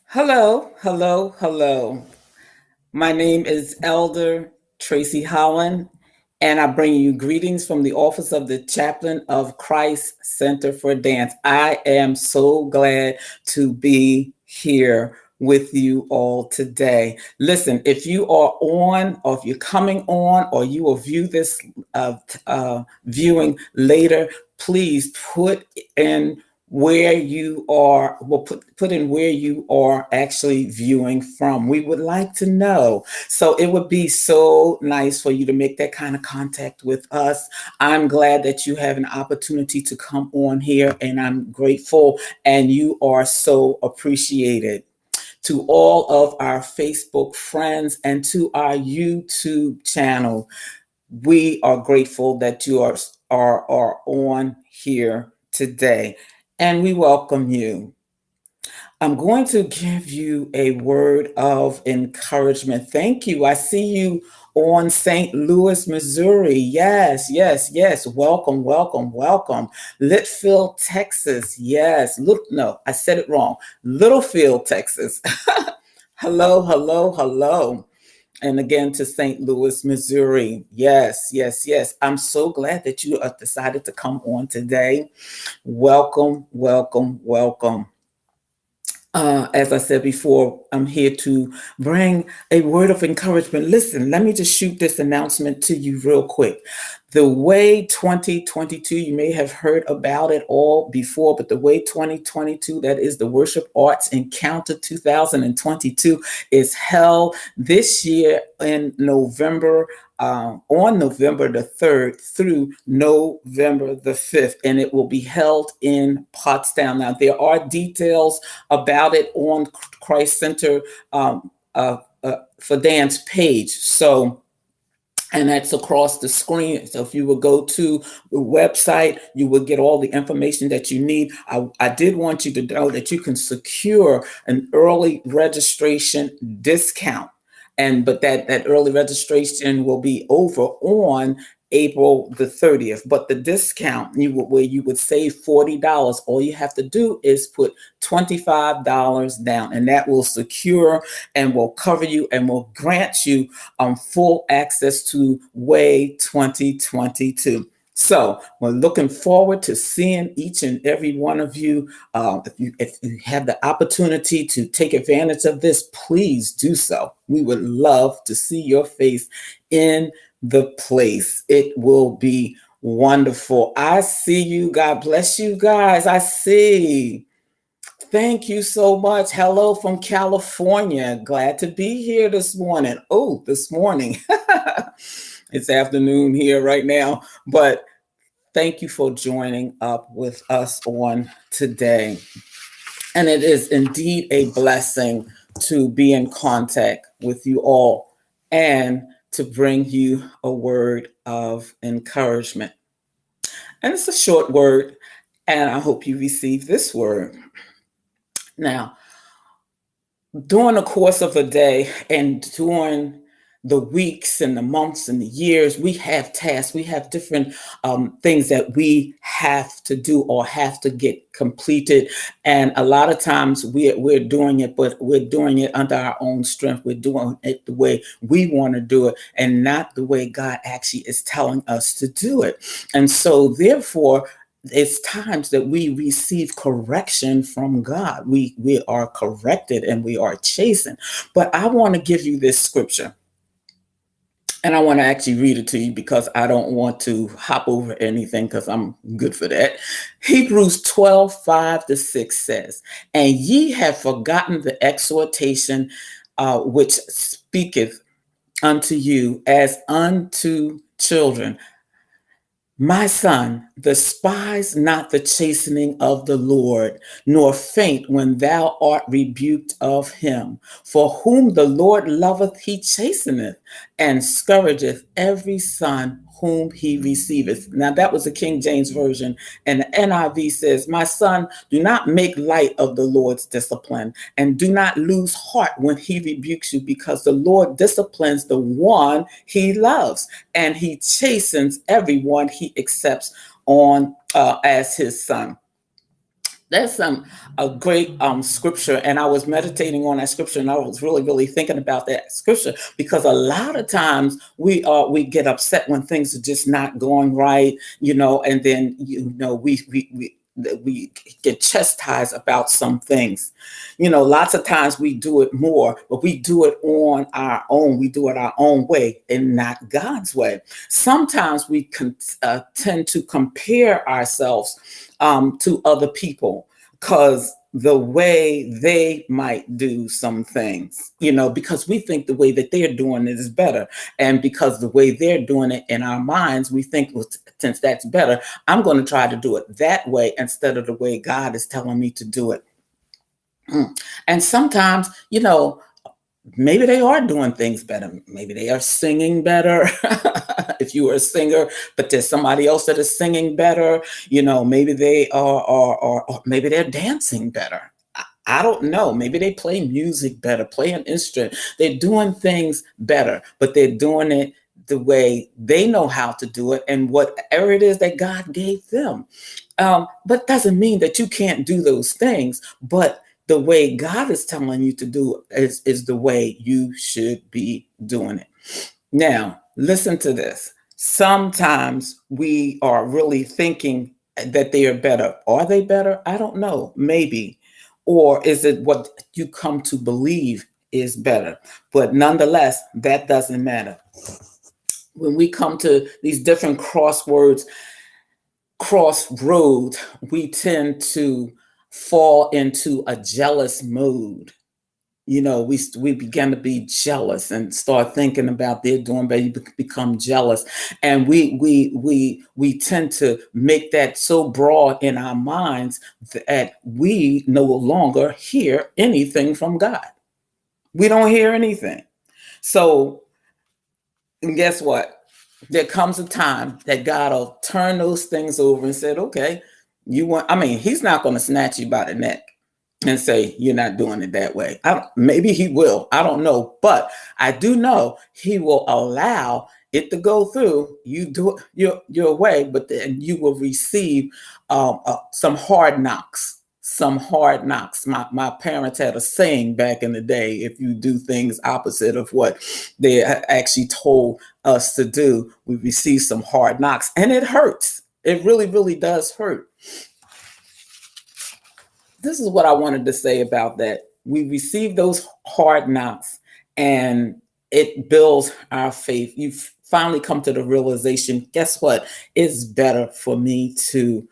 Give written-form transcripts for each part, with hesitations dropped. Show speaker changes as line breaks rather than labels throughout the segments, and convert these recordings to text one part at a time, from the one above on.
Hello, hello, hello. My name is Elder Tracy Holland, and I bring you greetings from the office of the Chaplain of Christ Center for Dance. I am so glad to be here with you all today. Listen, if you are on, or if you're coming on, or you will view this viewing later, please put in where you are, well, put in where you are actually viewing from. We would like to know. So it would be so nice for you to make that kind of contact with us. I'm glad that you have an opportunity to come on here, and I'm grateful, and you are so appreciated. To all of our Facebook friends and to our YouTube channel, we are grateful that you are on here today, and we welcome you. I'm going to give you a word of encouragement. Thank you. I see you on St. Louis, Missouri. Yes, yes, yes. Welcome, welcome, welcome. Litchfield, Texas. Yes. No, I said it wrong. Littlefield, Texas. Hello, hello, hello. And again to St. Louis, Missouri. Yes, yes, yes. I'm so glad that you have decided to come on today. Welcome, welcome, welcome. As I said before, I'm here to bring a word of encouragement. Listen, let me just shoot this announcement to you real quick. The Way 2022, you may have heard about it all before, but the Way 2022, that is the Worship Arts Encounter 2022, is held this year in November, on November the 3rd through November the 5th, and it will be held in Pottstown. Now, there are details about it on Christ Center for Dance page. So, and that's across the screen. So if you would go to the website, you will get all the information that you need. I did want you to know that you can secure an early registration discount. But that early registration will be over on April the 30th. But the discount, where you would save $40, all you have to do is put $25 down, and that will secure and will cover you and will grant you full access to Way 2022. So we're looking forward to seeing each and every one of you. If you have the opportunity to take advantage of this, please do so. We would love to see your face in the place. It will be wonderful. I see you. God bless you guys. I see. Thank you so much. Hello from California. Glad to be here this morning. Oh, this morning. It's afternoon here right now, but thank you for joining up with us on today. And it is indeed a blessing to be in contact with you all and to bring you a word of encouragement. And it's a short word, and I hope you receive this word. Now, during the course of a day and during the weeks and the months and the years, we have tasks, we have different things that we have to do or have to get completed. And a lot of times we're doing it, but we're doing it under our own strength. We're doing it the way we want to do it and not the way God actually is telling us to do it. And so therefore, it's times that we receive correction from God. We are corrected and we are chastened. But I want to give you this scripture. And I want to actually read it to you because I don't want to hop over anything because I'm good for that. Hebrews 12:5-6 says, "And ye have forgotten the exhortation which speaketh unto you as unto children." My son, despise not the chastening of the Lord, nor faint when thou art rebuked of him. For whom the Lord loveth, he chasteneth, and scourgeth every son whom he receiveth. Now, that was the King James Version. And the NIV says, my son, do not make light of the Lord's discipline, and do not lose heart when he rebukes you, because the Lord disciplines the one he loves, and he chastens everyone he accepts on as his son. That's a great scripture, and I was meditating on that scripture, and I was really thinking about that scripture, because a lot of times we get upset when things are just not going right, and then we get chastised about some things. Lots of times we do it more, but we do it on our own. We do it our own way and not God's way. Sometimes we tend to compare ourselves to other people, because the way they might do some things, because we think the way that they're doing it is better. And because the way they're doing it in our minds, we think, well, since that's better, I'm going to try to do it that way instead of the way God is telling me to do it. And sometimes, maybe they are doing things better. Maybe they are singing better. If you are a singer, but there's somebody else that is singing better, maybe they are, or maybe they're dancing better. I don't know. Maybe they play music better, play an instrument. They're doing things better, but they're doing it the way they know how to do it, and whatever it is that God gave them. But doesn't mean that you can't do those things, but the way God is telling you to do it is the way you should be doing it. Now, listen to this. Sometimes we are really thinking that they are better. Are they better? I don't know. Maybe. Or is it what you come to believe is better? But nonetheless, that doesn't matter. When we come to these different crossroads, we tend to fall into a jealous mood. We begin to be jealous and start thinking about they're doing better. You become jealous, and we tend to make that so broad in our minds that we no longer hear anything from God. We don't hear anything. So, and guess what? There comes a time that God will turn those things over and said, okay, he's not going to snatch you by the neck and say, you're not doing it that way. Maybe he will. I don't know. But I do know he will allow it to go through. You do it your way, but then you will receive some hard knocks. Some hard knocks. My parents had a saying back in the day: if you do things opposite of what they actually told us to do, we receive some hard knocks. And it hurts. It really does hurt. This is what I wanted to say about that. We receive those hard knocks, and it builds our faith. You finally come to the realization, guess what? It's better for me to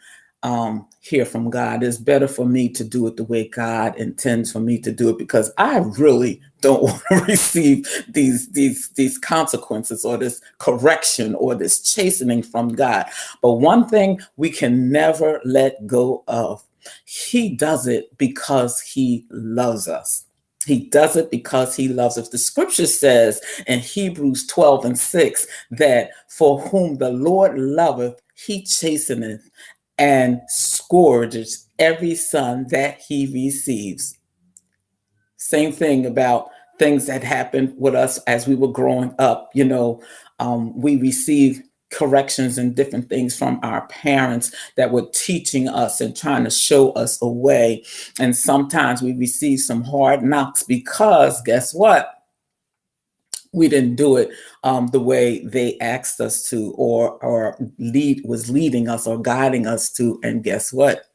hear from God. It's better for me to do it the way God intends for me to do it, because I really don't want to receive these consequences, or this correction, or this chastening from God. But one thing we can never let go of: he does it because he loves us. He does it because he loves us. The scripture says in Hebrews 12:6 that for whom the Lord loveth, he chasteneth and scourges every son that he receives. Same thing about things that happened with us as we were growing up. We received corrections and different things from our parents that were teaching us and trying to show us a way. And sometimes we receive some hard knocks because guess what? We didn't do it the way they asked us to, or was leading us or guiding us to. And guess what?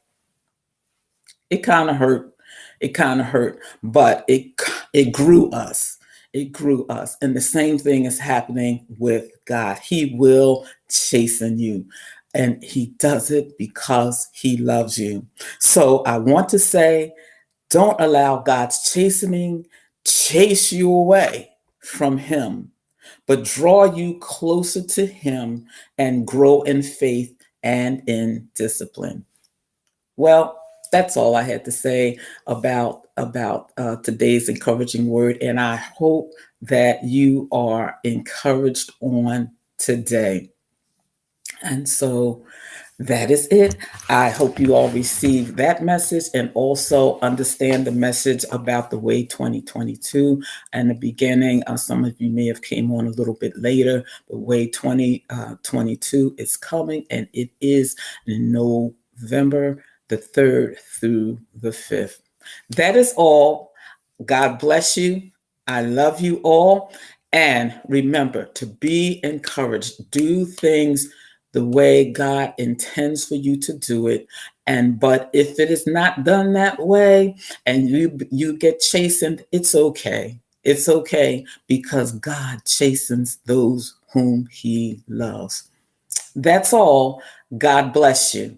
It kind of hurt. It kind of hurt, but it grew us. It grew us. And the same thing is happening with God. He will chasten you, and he does it because he loves you. So I want to say, don't allow God's chastening chase you away from him. but draw you closer to Him and grow in faith and in discipline. Well, that's all I had to say about today's encouraging word, and I hope that you are encouraged on today. And so that is it. I hope you all receive that message and also understand the message about the way 2022 and the beginning. Some of you may have came on a little bit later. The way 2022 is coming, and it is November the 3rd through the 5th. That is all. God bless you. I love you all. And remember to be encouraged. Do things the way God intends for you to do it. But if it is not done that way and you get chastened, it's okay. It's okay because God chastens those whom He loves. That's all. God bless you.